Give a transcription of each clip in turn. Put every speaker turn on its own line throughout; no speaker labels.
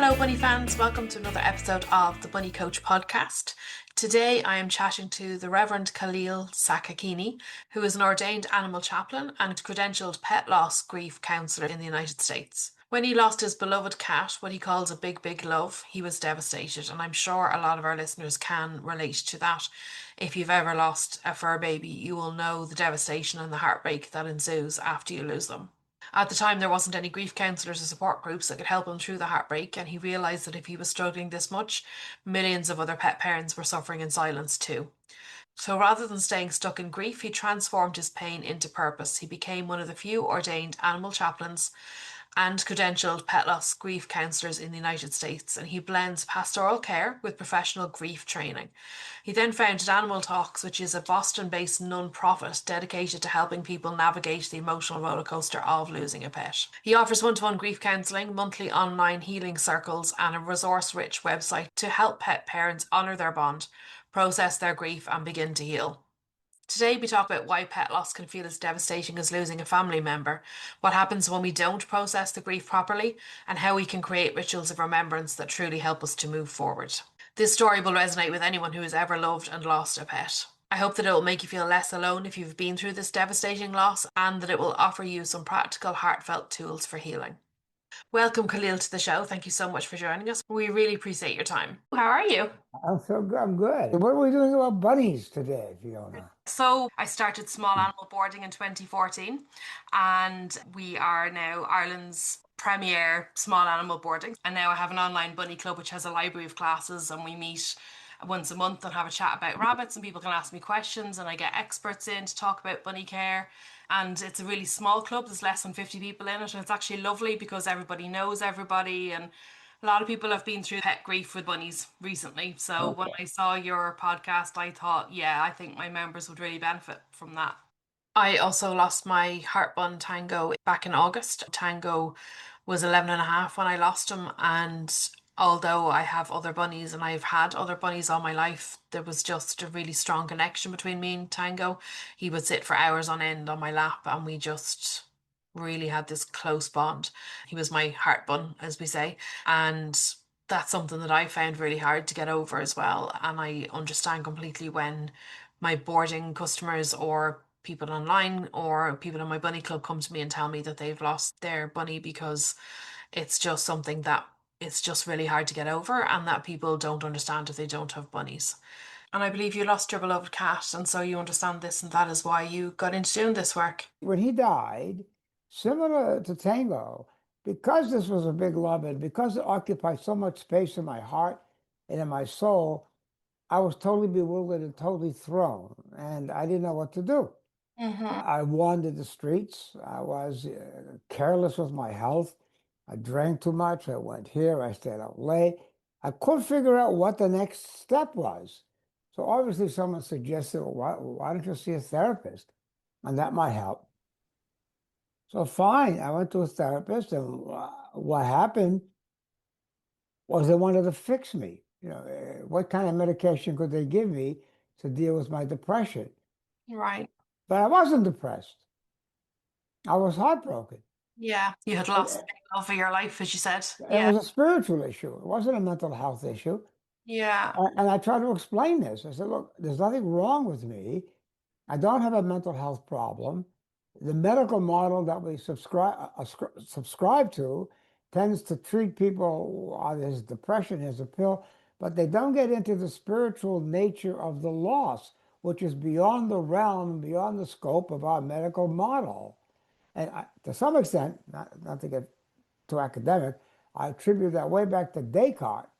Hello, Bunny fans. Welcome to another episode of the Bunny Coach podcast. Today, I am chatting to the Reverend Kaleel Sakakeeny, who is an ordained animal chaplain and credentialed pet loss grief counsellor in the United States. When he lost his beloved cat, what he calls a big, big love, he was devastated, and I'm sure a lot of our listeners can relate to that. If you've ever lost a fur baby, you will know the devastation and the heartbreak that ensues after you lose them. At the time, there wasn't any grief counsellors or support groups that could help him through the heartbreak, and he realised that if he was struggling this much, millions of other pet parents were suffering in silence too. So rather than staying stuck in grief, he transformed his pain into purpose. He became one of the few ordained animal chaplains and credentialed pet loss grief counsellors in the United States, and he blends pastoral care with professional grief training. He then founded Animal Talks, which is a Boston-based non-profit dedicated to helping people navigate the emotional rollercoaster of losing a pet. He offers one-to-one grief counselling, monthly online healing circles, and a resource-rich website to help pet parents honour their bond, process their grief, and begin to heal. Today, we talk about why pet loss can feel as devastating as losing a family member, what happens when we don't process the grief properly, and how we can create rituals of remembrance that truly help us to move forward. This story will resonate with anyone who has ever loved and lost a pet. I hope that it will make you feel less alone if you've been through this devastating loss, and that it will offer you some practical, heartfelt tools for healing. Welcome, Kaleel, to the show. Thank you so much for joining us. We really appreciate your time. How are you?
I'm so good. I'm good. What are we doing about bunnies today, Fiona?
So I started small animal boarding in 2014, and we are now Ireland's premier small animal boarding. And now I have an online bunny club which has a library of classes, and we meet once a month and have a chat about rabbits, and people can ask me questions, and I get experts in to talk about bunny care. And it's a really small club. There's less than 50 people in it, and it's actually lovely because everybody knows everybody, and a lot of people have been through pet grief with bunnies recently. So when
Okay.
I saw your podcast, I thought, yeah, I think my members would really benefit from that. I also lost my heartbun Tango back in August. Tango was 11 and a half when I lost him. And although I have other bunnies and I've had other bunnies all my life, there was just a really strong connection between me and Tango. He would sit for hours on end on my lap, and we just really had this close bond. He was my heartbun, as we say. And that's something that I found really hard to get over as well. And I understand completely when my boarding customers or people online or people in my bunny club come to me and tell me that they've lost their bunny, because it's just something that it's just really hard to get over, and that people don't understand if they don't have bunnies. And I believe you lost your beloved cat, and so you understand this, and that is why you got into doing this work.
When he died, similar to Tango, because this was a big love and because it occupied so much space in my heart and in my soul, I was totally bewildered and totally thrown, and I didn't know what to do.
Mm-hmm.
I wandered the streets. I was careless with my health. I drank too much. I went here. I stayed out late. I couldn't figure out what the next step was. So obviously someone suggested, well, why don't you see a therapist? And that might help. So fine, I went to a therapist, and what happened was they wanted to fix me. What kind of medication could they give me to deal with my depression?
Right.
But I wasn't depressed. I was heartbroken.
Yeah. You had lost the
It,
big love of your life, as you said.
it
Yeah.
was a spiritual issue. It wasn't a mental health issue.
Yeah.
And I tried to explain this. I said, look, there's nothing wrong with me. I don't have a mental health problem. The medical model that we subscribe to tends to treat people on his depression as a pill, but they don't get into the spiritual nature of the loss, which is beyond the realm, beyond the scope of our medical model. And to some extent, not to get too academic, I attribute that way back to Descartes,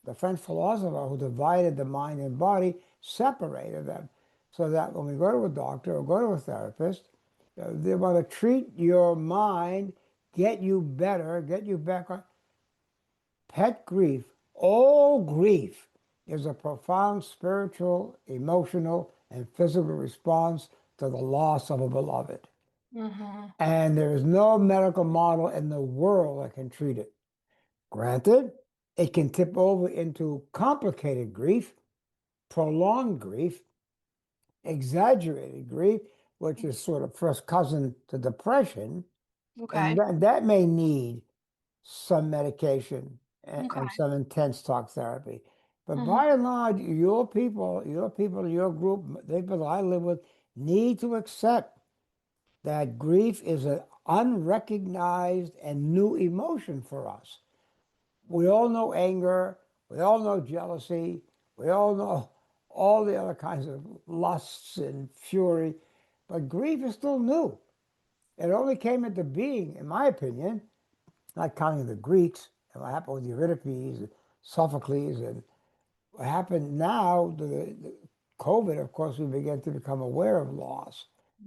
the French philosopher who divided the mind and body, separated them, so that when we go to a doctor or go to a therapist, they want to treat your mind, get you better, get you back on. Pet grief, all grief, is a profound spiritual, emotional, and physical response to the loss of a beloved.
Mm-hmm.
And there is no medical model in the world that can treat it. Granted, it can tip over into complicated grief, prolonged grief, exaggerated grief, which is sort of first cousin to depression, and
Okay.
that may need some medication and
Okay.
some intense talk therapy. But
Hmm.
by and large, your group, the people I live with, need to accept that grief is an unrecognized and new emotion for us. We all know anger, we all know jealousy, we all know all the other kinds of lusts and fury, but grief is still new. It only came into being, in my opinion, not counting the Greeks, and what happened with Euripides, and Sophocles, and what happened now, the COVID, of course, we began to become aware of loss.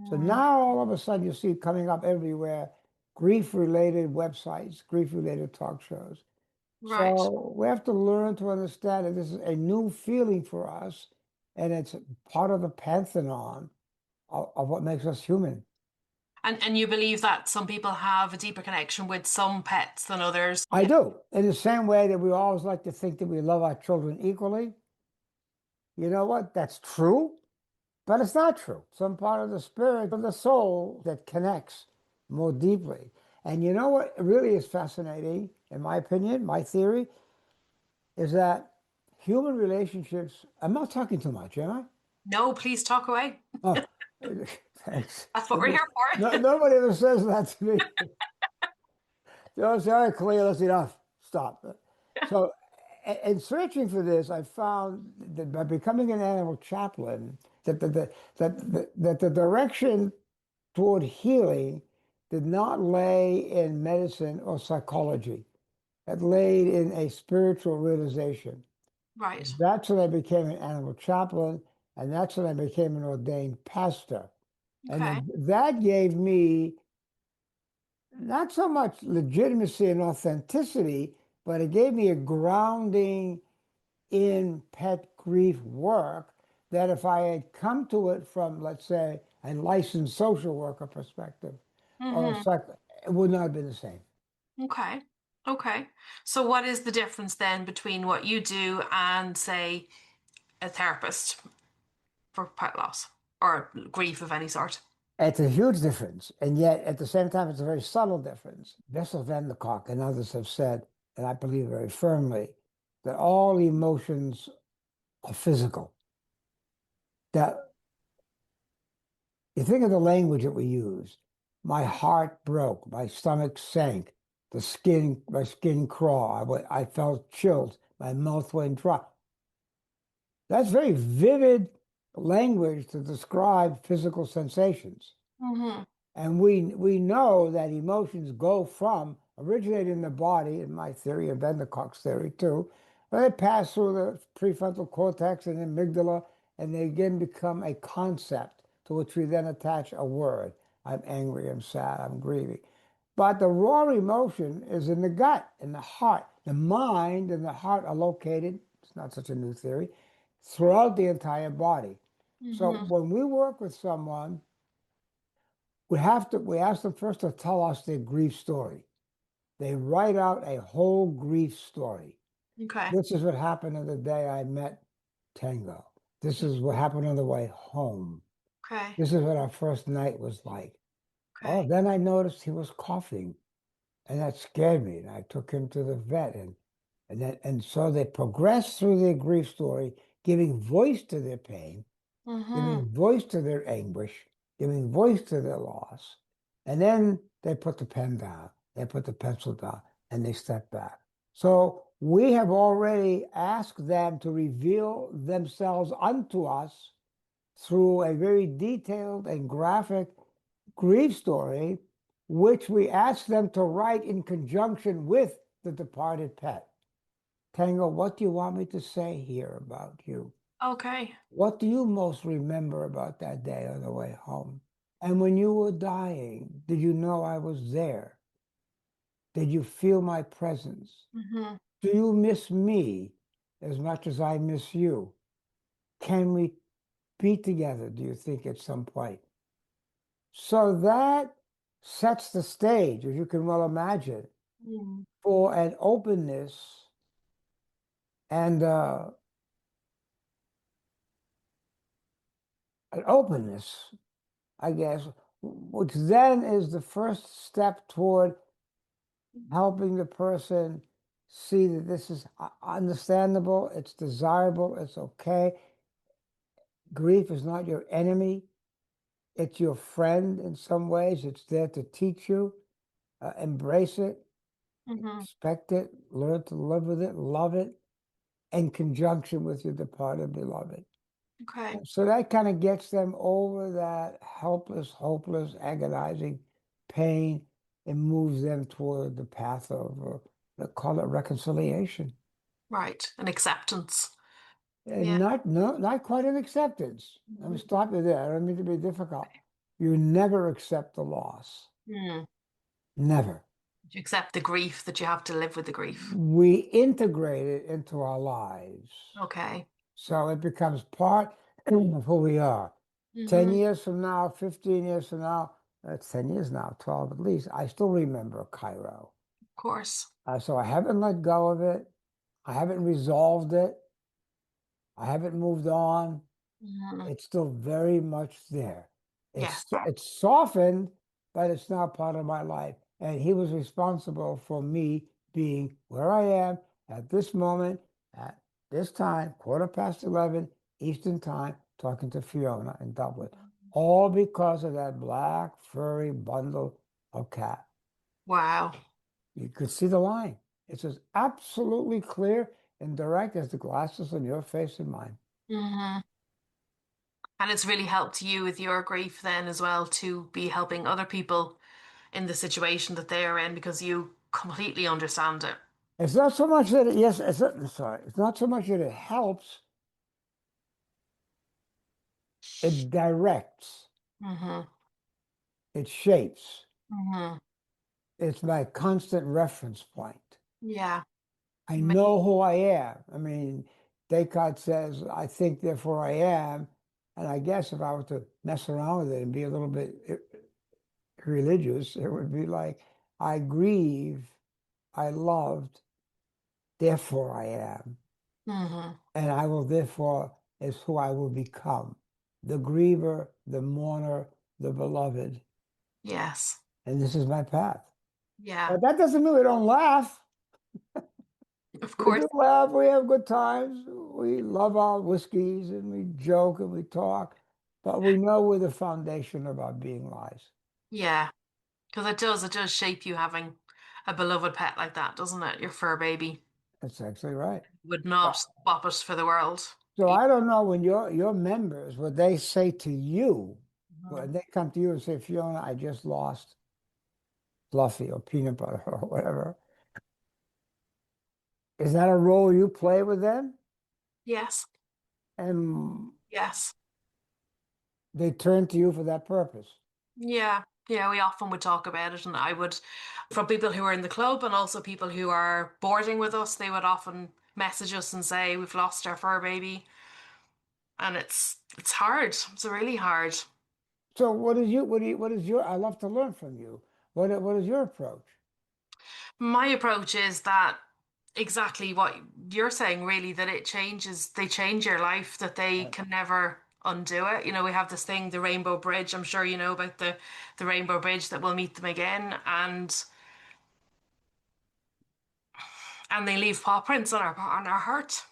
So
Mm,
now all of a sudden you see coming up everywhere grief-related websites, grief-related talk shows.
right.
So we have to learn to understand that this is a new feeling for us, and it's part of the pantheon of what makes us human.
And you believe that some people have a deeper connection with some pets than others?
I do. In the same way that we always like to think that we love our children equally. You know what? That's true, but it's not true. Some part of the spirit of the soul that connects more deeply. And you know what really is fascinating, in my opinion, my theory, is that human relationships, I'm not talking too much, am I?
No, please talk away.
Oh, thanks.
That's what we're here
No,
for.
nobody ever says that to me. They always say, all right, Kaleel, that's enough. Stop. So, in searching for this, I found that by becoming an animal chaplain, that the direction toward healing did not lay in medicine or psychology. It laid in a spiritual realization.
Right.
That's when I became an animal chaplain, and that's when I became an ordained pastor. And
Okay.
then that gave me not so much legitimacy and authenticity, but it gave me a grounding in pet grief work that if I had come to it from, let's say, a licensed social worker perspective, or a
Hmm.
it would not have been the same.
Okay. Okay. So what is the difference then between what you do and, say, a therapist for pet loss or grief of any sort?
It's a huge difference, and yet at the same time, it's a very subtle difference. Bessel van der Kolk and others have said, and I believe very firmly, that all emotions are physical. That you think of the language that we use. My heart broke, my stomach sank, my skin crawled, I felt chills, my mouth went dry. That's very vivid language to describe physical sensations.
Hmm.
And we know that emotions go from originate in the body, in my theory, and Ben the Cox theory too, but they pass through the prefrontal cortex and amygdala, and they again become a concept to which we then attach a word. I'm angry, I'm sad, I'm grieving. But the raw emotion is in the gut, in the heart. The mind and the heart are located, it's not such a new theory, throughout the entire body. So
Hmm.
when we work with someone, we ask them first to tell us their grief story. They write out a whole grief story.
Okay.
This is what happened on the day I met Tango. This is what happened on the way home.
Okay.
This is what our first night was like. Oh,
Okay.
then I noticed he was coughing, and that scared me. And I took him to the vet, and so they progressed through their grief story, giving voice to their pain,
Hmm.
giving voice to their anguish, giving voice to their loss. And then they put the pen down, they put the pencil down, and they step back. So we have already asked them to reveal themselves unto us through a very detailed and graphic grief story, which we ask them to write in conjunction with the departed pet. Tango, what do you want me to say here about you?
Okay.
What do you most remember about that day on the way home? And when you were dying, did you know I was there? Did you feel my presence?
Hmm.
Do you miss me as much as I miss you? Can we be together, do you think, at some point? So that sets the stage, as you can well imagine,
Mm.
for an openness and an openness, I guess, which then is the first step toward helping the person see that this is understandable, it's desirable, it's okay. Grief is not your enemy, it's your friend in some ways. It's there to teach you. Embrace it,
Hmm.
expect it, learn to live with it, love it in conjunction with your departed beloved.
Okay.
So that kind of gets them over that helpless, hopeless, agonizing pain and moves them toward the path of, they call it reconciliation.
Right. An acceptance.
And
Yeah.
not quite an acceptance. Let me
Mhm.
stop you there. I don't mean to be difficult. You never accept the loss.
Mm.
Never.
You accept the grief that you have to live with the grief.
We integrate it into our lives.
Okay.
So it becomes part of who we are. 10
Hmm.
years from now, 15 years from now, that's 10 years now, 12 at least, I still remember Cairo.
Of course.
So I haven't let go of it. I haven't resolved it. I haven't moved on.
Hmm.
It's still very much there.
Yes.
It's softened, but it's not part of my life. And he was responsible for me being where I am at this moment, at this time, 11:15 Eastern time, talking to Fiona in Dublin. All because of that black furry bundle of cat.
Wow.
You could see the line. It's as absolutely clear and direct as the glasses on your face and mine.
Hmm. And it's really helped you with your grief then as well to be helping other people in the situation that they are in because you completely understand it.
It's not so much that yes, sorry, it's not so much that it helps, it directs,
Hmm.
it shapes.
Hmm.
It's my constant reference point.
Yeah.
I know who I am. I mean, Descartes says, I think, therefore I am. And I guess if I were to mess around with it and be a little bit religious, it would be like, I grieve, I loved, therefore I am.
Hmm.
And I will therefore is who I will become. The griever, the mourner, the beloved.
Yes.
And this is my path.
Yeah.
But that doesn't mean we don't laugh.
Of
We
course.
do laugh, we have good times, we love our whiskeys and we joke and we talk, but we know where the foundation of our being lies.
Yeah. Because it does shape you having a beloved pet like that, doesn't it? Your fur baby
That's actually right.
would
Uh,
not swap it for the world.
So I don't know when your members, what they say to you, when
Mhm.
they come to you and say, Fiona, I just lost Fluffy or peanut butter or whatever. Is that a role you play with them?
Yes.
And
Yes.
they turn to you for that purpose.
Yeah. Yeah, we often would talk about it, and I would, from people who are in the club and also people who are boarding with us, they would often message us and say, "We've lost our fur baby," and it's hard. It's really hard.
So what is your, I love to learn from you. What is your approach?
My approach is that exactly what you're saying, really, that they change your life, that they
Right.
can never undo it. You know, we have this thing, the Rainbow Bridge. I'm sure you know about the Rainbow Bridge that we'll meet them again, and they leave paw prints on our heart.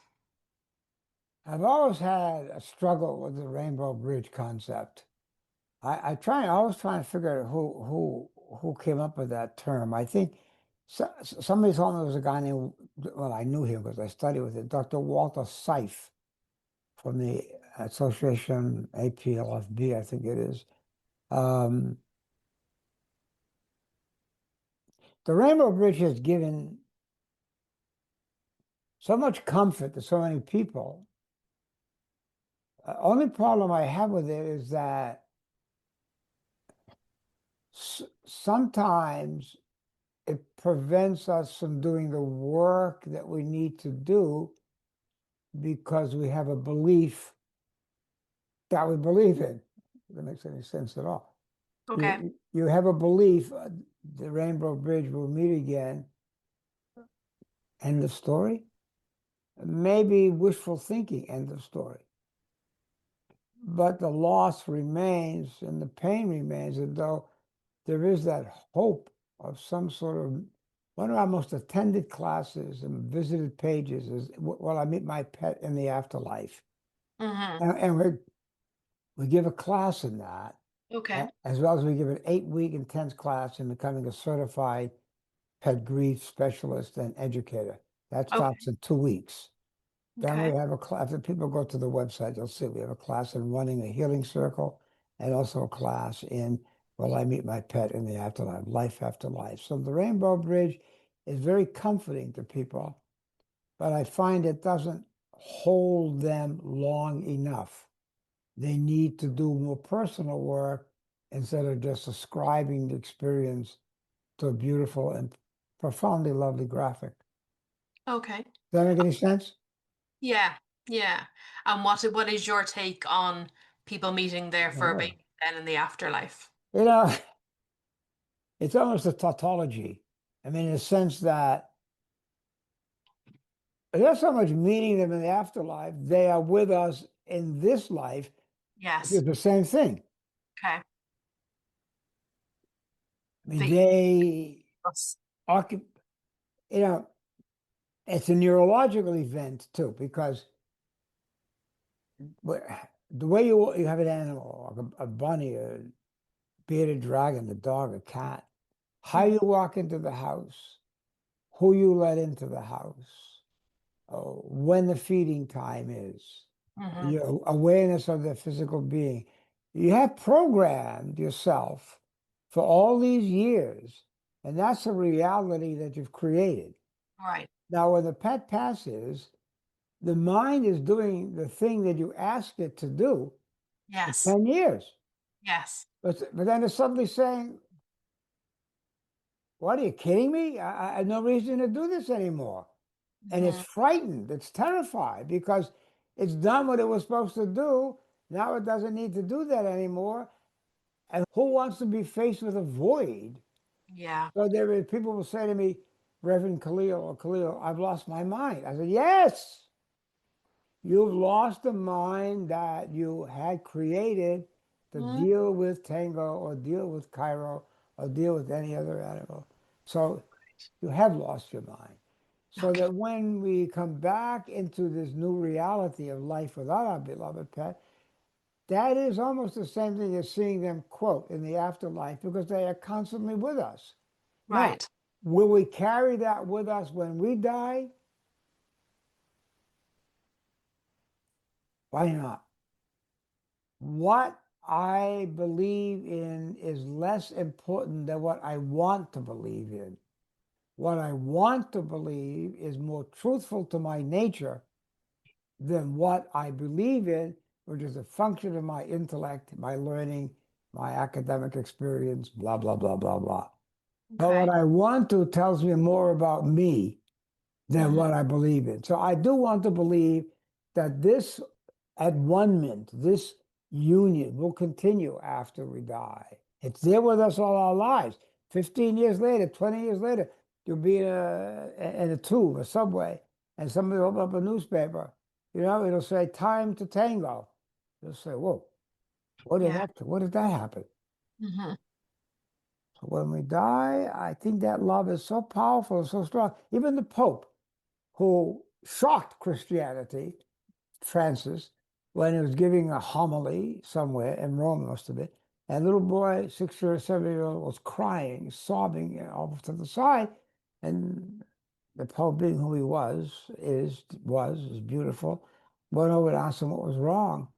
I've always had a struggle with the Rainbow Bridge concept. I always try to figure out who came up with that term. I think somebody told me there was a guy named, well, I knew him because I studied with it, Dr. Walter Seif from the Association APLFB, I think it is. Um, the Rainbow Bridge has given so much comfort to so many people. Only problem I have with it is that sometimes it prevents us from doing the work that we need to do because we have a belief that we believe in. If that makes any sense at all.
Okay.
You have a belief, the Rainbow Bridge will meet again. End of story. Maybe wishful thinking. End of story. But the loss remains and the pain remains, and though there is that hope of some sort of One of our most attended classes and visited pages is Will I Meet My Pet in the Afterlife?
Mm-hmm.
And we give a class in that,
Okay.
as well as we give an 8-week intense class in becoming a certified pet grief specialist and educator. That
Okay.
starts in 2 weeks. Then we
Okay.
have a class. If people go to the website, you'll see we have a class in running a healing circle and also a class in Will I Meet My Pet in the Afterlife, Life After Life. So the Rainbow Bridge is very comforting to people, but I find it doesn't hold them long enough. They need to do more personal work instead of just ascribing the experience to a beautiful and profoundly lovely graphic.
Okay.
Does that make any sense?
Yeah. Yeah. And what is your take on people meeting their fur
Oh.
baby then in the afterlife?
You know, it's almost a tautology. I mean, in the sense that there's so much meaning them in the afterlife, they are with us in this life, which is
Yes.
the same thing.
Okay.
I mean,
The
they
Yes.
occup, you know, it's a neurological event too, because the way you have an animal, like a bunny, a bearded dragon, a dog, a cat, how
Mm-hmm.
you walk into the house, who you let into the house, when the feeding time is,
Mm-hmm.
your awareness of the physical being. You have programmed yourself for all these years, and that's a reality that you've created.
Right.
Now, when the pet passes, the mind is doing the thing that you asked it to do for
Yes.
10 years.
Yes.
But then it's suddenly saying, what are you kidding me? I have no reason to do this anymore. And it's
Mm-hmm.
frightened, it's terrified because it's done what it was supposed to do. Now it doesn't need to do that anymore. And who wants to be faced with a void?
Yeah.
So there are people will say to me, Reverend Kaleel or Kaleel, I've lost my mind. I said, yes, you've lost the mind that you had created to
Mm-hmm.
deal with Tango or deal with Cairo or deal with any other animal. So you have lost your mind. So
Okay.
that when we come back into this new reality of life without our beloved pet, that is almost the same thing as seeing them, quote, in the afterlife, because they are constantly with us. Now,
Right.
will we carry that with us when we die? Why not? What I believe in is less important than what I want to believe in. What I want to believe is more truthful to my nature than what I believe in, which is a function of my intellect, my learning, my academic experience, blah, blah, blah, blah, blah. But what
Okay.
I want to tells me more about me than
Mm-hmm.
what I believe in. So I do want to believe that this at one mint, this union will continue after we die. It's there with us all our lives. 15 years later, 20 years later, you'll be in a tube, a subway, and somebody will open up a newspaper. You know, it'll say time to tango. You'll say, whoa,
Yeah.
what did that happen?
Mm-hmm.
So when we die, I think that love is so powerful, so strong. Even the Pope, who shocked Christianity, Francis, when he was giving a homily somewhere in Rome, must have been. And a little boy, 6 or 7 year old, was crying, sobbing off to the side. And the Pope, being who he is beautiful, went over and asked him what was wrong.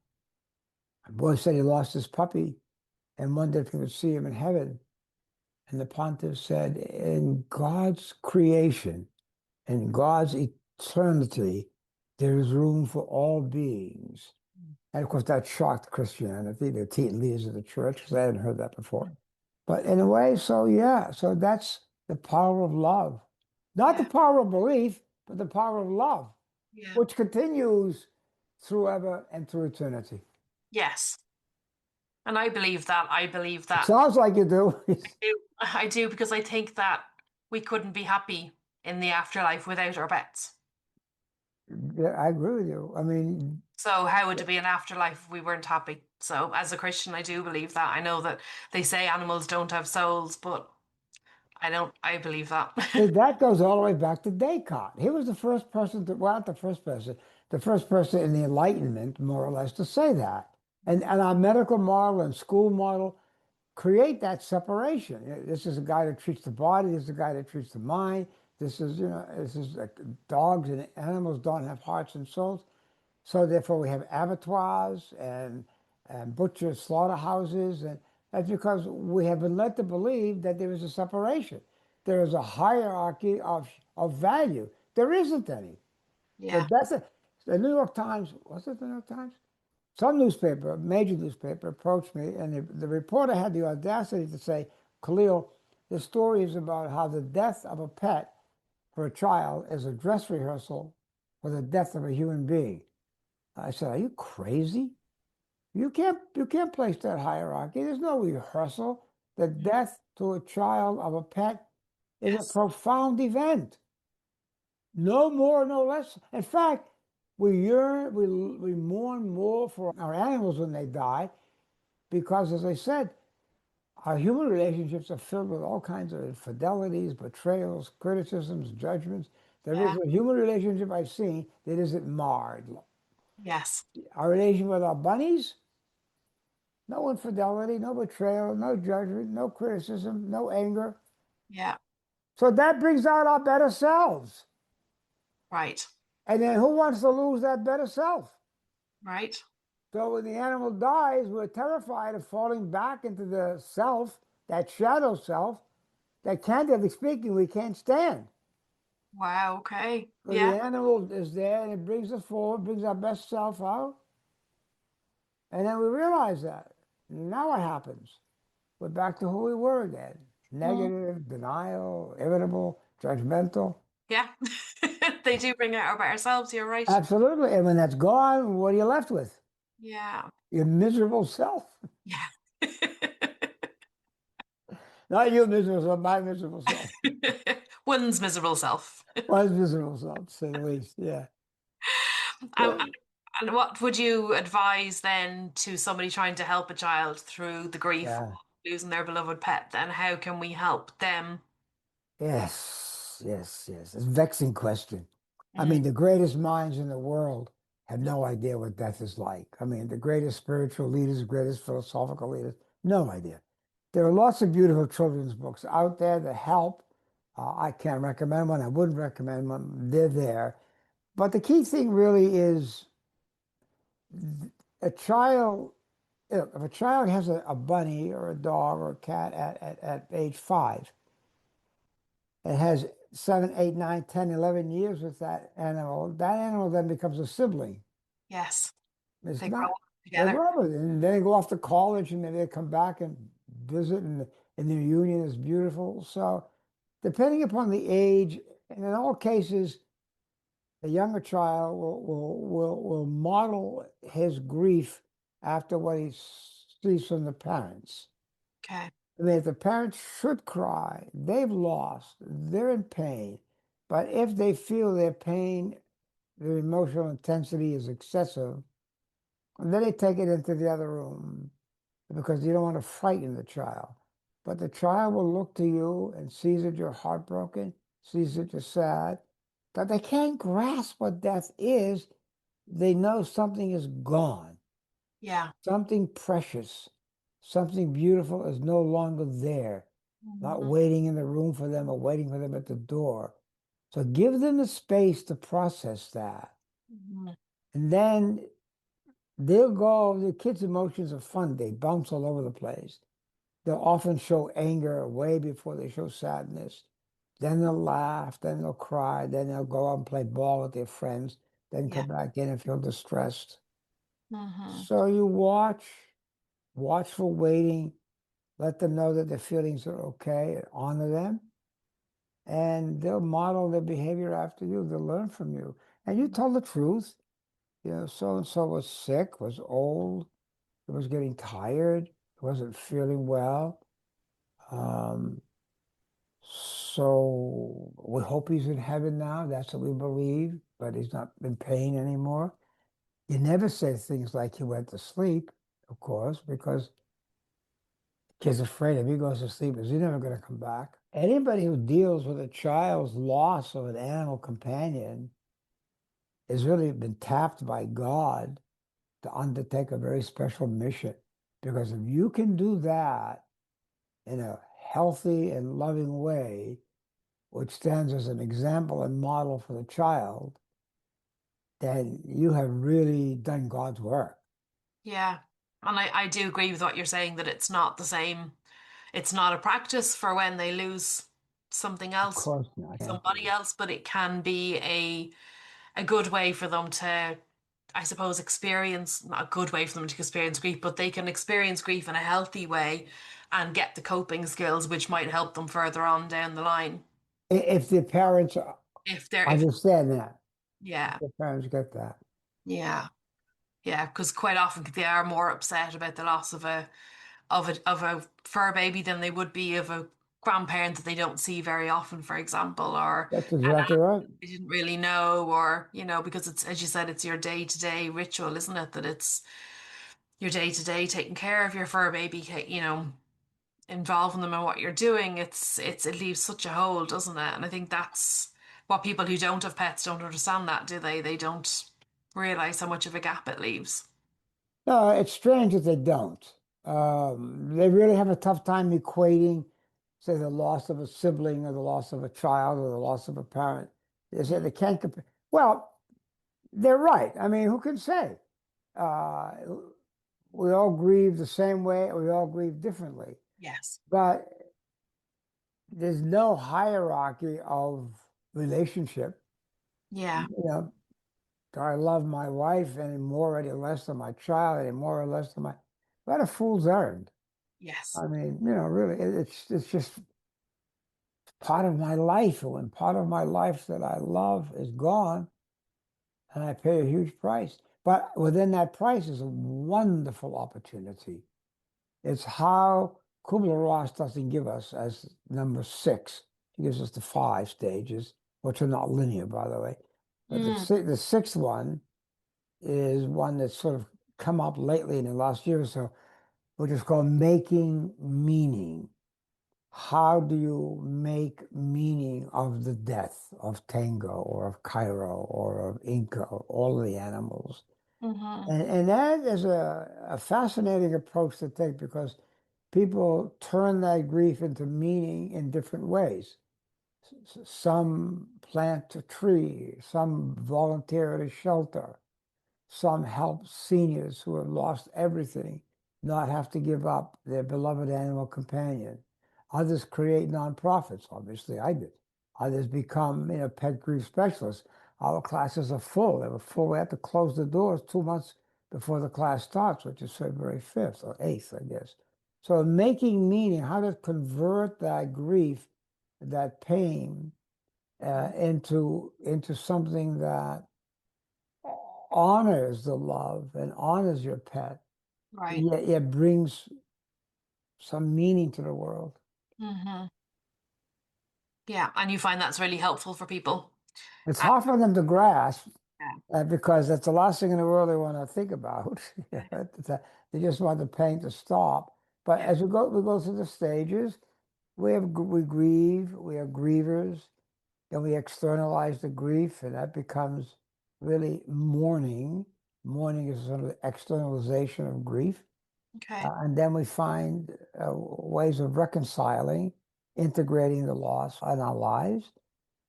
The boy said he lost his puppy and wondered if he would see him in heaven. And the pontiff said, in God's creation, in God's eternity, there is room for all beings. And of course, that shocked Christianity, the leaders of the church, because I hadn't heard that before. But in a way, so yeah, so that's the power of love. Not the
Yeah.
power of belief, but the power of love,
Yeah.
which continues through ever and through eternity.
Yes. And I believe that. I believe
It
that.
sounds like you do.
I do because I think that we couldn't be happy in the afterlife without our pets.
Yeah, I agree with you. I mean,
So how would it be an afterlife if we weren't happy? So as a Christian, I do believe that. I know that they say animals don't have souls, but I believe that.
That goes all the way back to Descartes. He was the first person to, well, not the first person in the Enlightenment, more or less, to say that. And our medical model and school model create that separation. This is a guy that treats the body. This is a guy that treats the mind. This is like dogs and animals don't have hearts and souls. So therefore, we have abattoirs and butcher slaughterhouses, and that's because we have been led to believe that there is a separation. There is a hierarchy of value. There isn't any.
Yeah.
The New York Times, was it the New York Times? Some newspaper, major newspaper, approached me, and the reporter had the audacity to say, Kaleel, the story is about how the death of a pet for a child is a dress rehearsal for the death of a human being. I said, "Are you crazy? You can't place that hierarchy. There's no rehearsal. The death to a child of a pet is a
Yes.
profound event. No more, no less. In fact, we mourn more for our animals when they die because, as I said, our human relationships are filled with all kinds of infidelities, betrayals, criticisms, judgments. There
Yeah.
is a human relationship I've seen that isn't marred.
Yes.
Our relationship with our bunnies, no infidelity, no betrayal, no judgment, no criticism, no anger.
Yeah.
So that brings out our better selves.
Right.
And then who wants to lose that better self?
Right.
So when the animal dies, we're terrified of falling back into the self, that shadow self, that candidly speaking, we can't stand.
Wow. Okay.
So the
Yeah.
animal is there and it brings us forward, brings our best self out. And then we realize that. Now what happens? We're back to who we were again.
Mm.
Negative, denial, irritable, judgmental.
Yeah. They do bring out our better selves. You're right.
Absolutely. And when that's gone, what are you left with?
Yeah.
Your miserable self.
Yeah.
Not you miserable self, my miserable self.
One's miserable self.
My miserable self, to say the least. Yeah.
Um, and what would you advise then to somebody trying to help a child through the grief of
Yeah.
losing their beloved pet? Then how can we help them?
Yes. Yes. Yes. It's a vexing question. I
Mm.
mean, the greatest minds in the world have no idea what death is like. I mean, the greatest spiritual leaders, greatest philosophical leaders, no idea. There are lots of beautiful children's books out there that help. I can't recommend one. I wouldn't recommend one. They're there. But the key thing really is a child, if a child has a bunny or a dog or a cat at age 5, and has 7, 8, 9, 10, 11 years with that animal then becomes a sibling.
Yes,
It's
they grow
not,
up
they
together.
grow up with it. And then they go off to college and then they come back and visit and their union is beautiful. So depending upon the age, and in all cases, a younger child will model his grief after what he sees from the parents.
Okay.
I mean, if the parents should cry, they've lost, they're in pain. But if they feel their pain, their emotional intensity is excessive, then they take it into the other room because you don't want to frighten the child. But the child will look to you and sees that you're heartbroken, sees that you're sad, that they can't grasp what death is. They know something is gone,
Yeah.
something precious, something beautiful is no longer there, not
Mhm.
waiting in the room for them or waiting for them at the door. So give them the space to process that.
Mhm.
And then they'll go, the kids' emotions are fun. They bounce all over the place. They'll often show anger way before they show sadness. Then they'll laugh, then they'll cry, then they'll go out and play ball with their friends, then
Yeah.
come back in and feel distressed.
Hmm.
So you watchful waiting, let them know that their feelings are okay, honor them, and they'll model their behavior after you. They'll learn from you. And you tell the truth. You know, so and so was sick, was old, it was getting tired, wasn't feeling well. Um, so we hope he's in heaven now. That's what we believe, but he's not in pain anymore. You never say things like he went to sleep, of course, because Kid's afraid if he goes to sleep, is he never going to come back? Anybody who deals with a child's loss of an animal companion has really been tapped by God to undertake a very special mission. Because if you can do that in a healthy and loving way, which stands as an example and model for the child, then you have really done God's work.
Yeah. And I do agree with what you're saying that it's not the same. It's not a practice for when they lose something
Of
else,
course not. Can't
somebody
be.
else, but it can be a good way for them to, I suppose, experience, not a good way for them to experience grief, but they can experience grief in a healthy way and get the coping skills which might help them further on down the line.
If the parents
If
understand that, if
yeah,
the parents get that.
yeah, yeah, because quite often they are more upset about the loss of a fur baby than they would be of a grandparent that they don't see very often, for example, or
That's
an
exactly right.
they didn't really know, or because it's, as you said, it's your day-to-day ritual, isn't it? That it's your day-to-day taking care of your fur baby, involving them in what you're doing. It leaves such a hole, doesn't it? And I think that's what people who don't have pets don't understand, that, do they? They don't realize how much of a gap it leaves.
No, it's strange that they don't. They really have a tough time equating, say, the loss of a sibling or the loss of a child or the loss of a parent. They say
Mm.
they can't compare. Well, they're right. I mean, who can say? Uh, we all grieve the same way. We all grieve differently.
Yes.
But there's no hierarchy of relationship.
Yeah.
You know, do I love my wife any more or any less than my child, any more or less than my... What a fool's errand.
Yes.
I mean, really, it's just part of my life. And when part of my life that I love is gone, and I pay a huge price. But within that price is a wonderful opportunity. It's how Kubler-Ross doesn't give us as number six. He gives us the five stages, which are not linear, by the way. But
Mm.
the sixth one is one that's sort of come up lately in the last year or so, which is called making meaning. How do you make meaning of the death of Tango or of Cairo or of Inca or all of the animals?
Hmm.
And that is a fascinating approach to take because people turn that grief into meaning in different ways. Some plant a tree, some volunteer at a shelter, some help seniors who have lost everything not have to give up their beloved animal companion. Others create nonprofits. Obviously, I did. Others become, pet grief specialists. Our classes are full. They were full. We had to close the doors 2 months before the class starts, which is February 5th or 8th, I guess. So making meaning, how to convert that grief, that pain, into something that honors the love and honors your pet,
Right.
yet it brings some meaning to the world.
Hmm. Yeah. And you find that's really helpful for people.
It's
Uh,
hard for them to grasp
yeah.
because that's the last thing in the world they want to think about. They just want the pain to stop. But
Yeah.
as we go through the stages, we grieve, we are grievers, then we externalize the grief, and that becomes really mourning. Mourning is sort of the externalization of grief.
Okay.
And then we find ways of reconciling, integrating the loss in our lives.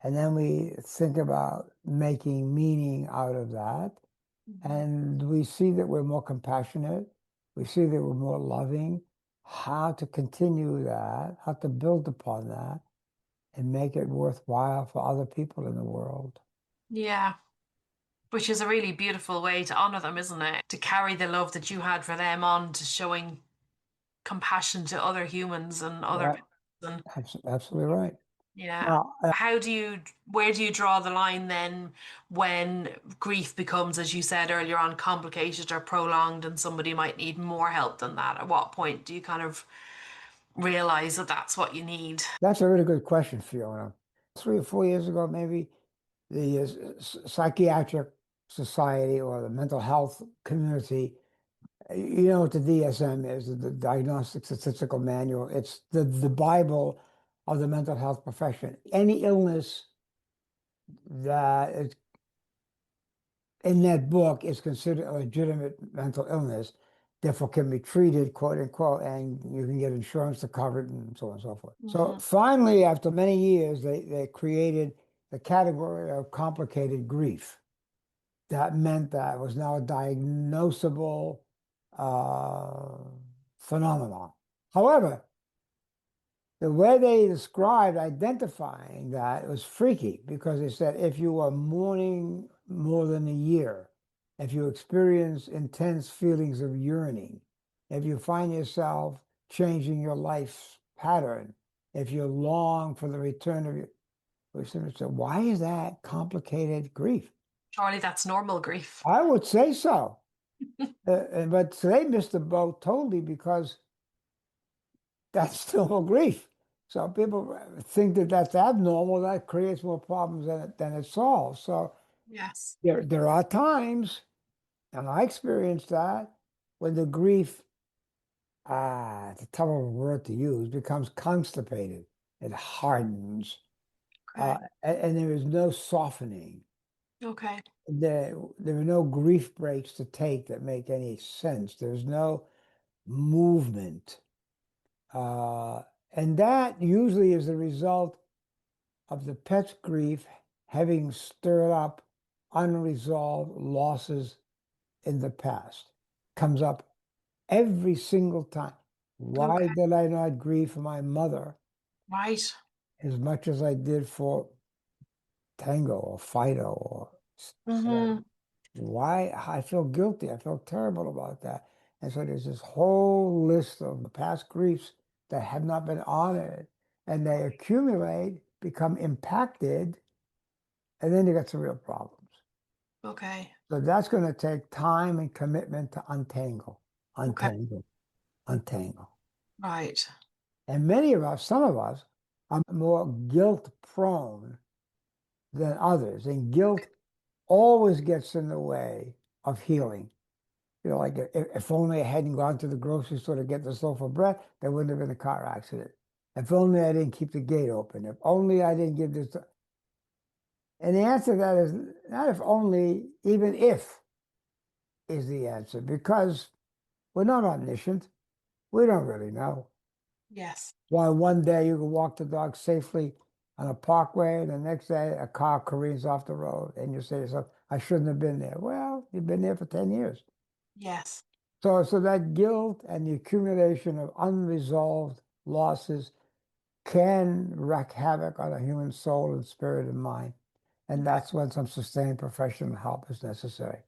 And then we think about making meaning out of that.
Hmm.
And we see that we're more compassionate. We see that we're more loving. How to continue that, how to build upon that and make it worthwhile for other people in the world.
Yeah. Which is a really beautiful way to honor them, isn't it? To carry the love that you had for them on to showing compassion to other humans and other
Yeah,
pets. And
absolutely right.
yeah.
Now,
Where do you draw the line then when grief becomes, as you said earlier on, complicated or prolonged and somebody might need more help than that? At what point do you kind of realize that that's what you need?
that's a really good question, Fiona. 3 or 4 years ago, maybe the psychiatric society or the mental health community You know what the DSM is, the Diagnostic Statistical Manual. It's the Bible of the mental health profession. Any illness that is in that book is considered a legitimate mental illness, therefore can be treated, quote unquote, and you can get insurance to cover it and so on and so forth. So
Hmm.
finally, after many years, they created the category of complicated grief. That meant that it was now a diagnosable uh, phenomenon. However, the way they described identifying that was freaky because they said if you are mourning more than a year, if you experience intense feelings of yearning, if you find yourself changing your life's pattern, if you long for the return of your, we said, so why is that complicated grief?
Surely that's normal grief.
I would say so. But they missed the boat totally because that's still a grief. So people think that that's abnormal. That creates more problems than it solves. So
Yes.
there are times, and I experienced that, when the grief, it's a tough word to use, becomes constipated. It hardens,
Okay.
and there is no softening.
Okay.
There are no grief breaks to take that make any sense. There's no movement. Uh, and that usually is the result of the pet's grief having stirred up unresolved losses in the past. Comes up every single time. Why
Okay.
did I not grieve for my mother
Right.
as much as I did for Tango or Fido or whatever?
Hmm.
Why? I feel guilty. I feel terrible about that. And so there's this whole list of past griefs that have not been honored, and they accumulate, become impacted, and then you got some real problems.
Okay.
So that's going to take time and commitment to untangle,
Okay.
untangle, untangle.
Right.
And many of us, some of us, are more guilt prone than others. And guilt always gets in the way of healing. You know, like if only I hadn't gone to the grocery store to get this loaf of bread, there wouldn't have been a car accident. If only I didn't keep the gate open. If only I didn't give this. And the answer to that is not if only, even if is the answer, because we're not omniscient. We don't really know.
Yes.
Why one day you can walk the dog safely on a parkway, and the next day a car careens off the road, and you say to yourself, I shouldn't have been there. Well, you've been there for 10 years.
Yes.
So that guilt and the accumulation of unresolved losses can wreak havoc on a human soul and spirit and mind. And
Okay.
that's when some sustained professional help is necessary.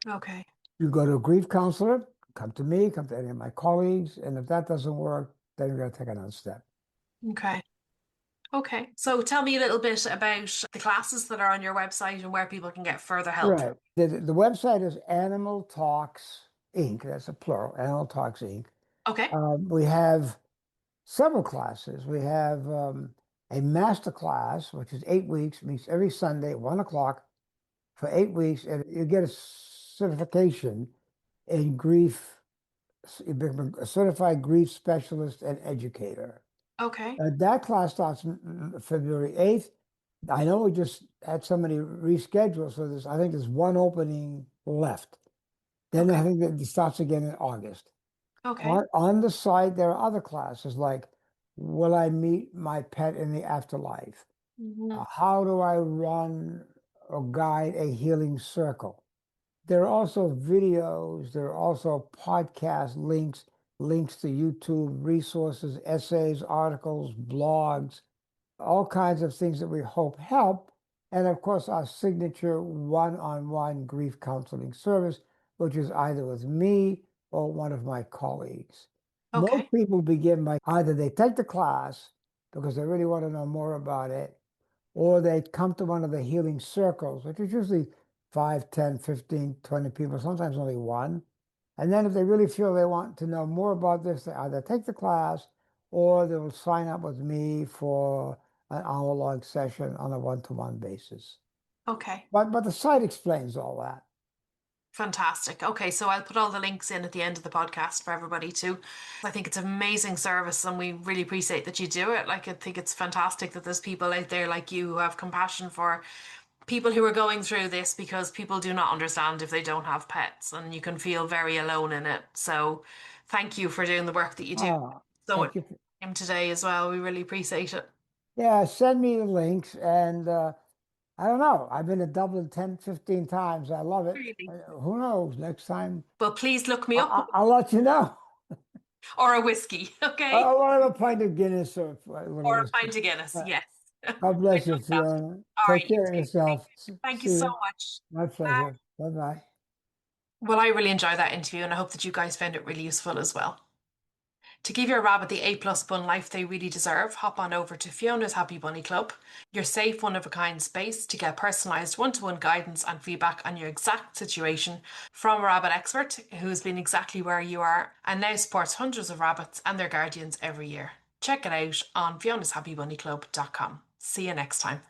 Okay.
You go to a grief counselor, come to me, come to any of my colleagues, and if that doesn't work, then you're going to take another step.
Okay. Okay. So tell me a little bit about the classes that are on your website and where people can get further help.
Right. The website is Animal Talks Inc. That's a plural, Animal Talks Inc.
Okay.
We have several classes. We have a master class, which is 8 weeks, meets every Sunday at 1 o'clock for 8 weeks, and you get a certification in grief. You become a certified grief specialist and educator.
Okay.
That class starts February 8th. I know we just had somebody reschedule, so I think there's one opening left. Then
Okay.
I think that it starts again in August.
Okay.
On the site, there are other classes like Will I Meet My Pet in the Afterlife?
Hmm.
How do I run or guide a healing circle? There are also videos, there are also podcast links, links to YouTube resources, essays, articles, blogs, all kinds of things that we hope help. And of course, our signature one-on-one grief counseling service, which is either with me or one of my colleagues. Most
Okay.
people begin by either they take the class because they really want to know more about it, or they come to one of the healing circles, which is usually 5, 10, 15, 20 people, sometimes only one. And then if they really feel they want to know more about this, they either take the class or they'll sign up with me for an hour-long session on a one-to-one basis.
Okay.
But the site explains all that.
Fantastic. Okay, so I'll put all the links in at the end of the podcast for everybody too. I think it's an amazing service and we really appreciate that you do it. Like, I think it's fantastic that there's people out there like you who have compassion for people who are going through this because people do not understand if they don't have pets and you can feel very alone in it. So thank you for doing the work that you do
Oh,
so much
thank you.
time today as well. We really appreciate it.
Yeah, send me the links and I don't know. I've been to Dublin 10, 15 times. I love it.
Really.
Who knows? Next time
Well, please look me up
I'll let you know.
or a whiskey, okay?
I'll have a pint of Guinness or a little
Or a
whiskey.
pint of Guinness.
Uh,
Yes.
God bless you,
Fantastic.
Fiona.
All right,
Take
you
care of
too. Thank
yourself.
you. Thank you
See
so
you.
much.
My
Bye.
pleasure. Bye-bye.
Well, I really enjoyed that interview and I hope that you guys found it really useful as well. To give your rabbit the A+ bun life they really deserve, hop on over to Fiona's Happy Bunny Club, your safe, one of a kind space to get personalised one-to-one guidance and feedback on your exact situation from a rabbit expert who has been exactly where you are and now supports hundreds of rabbits and their guardians every year. Check it out on fionashappybunnyclub.com. See you next time.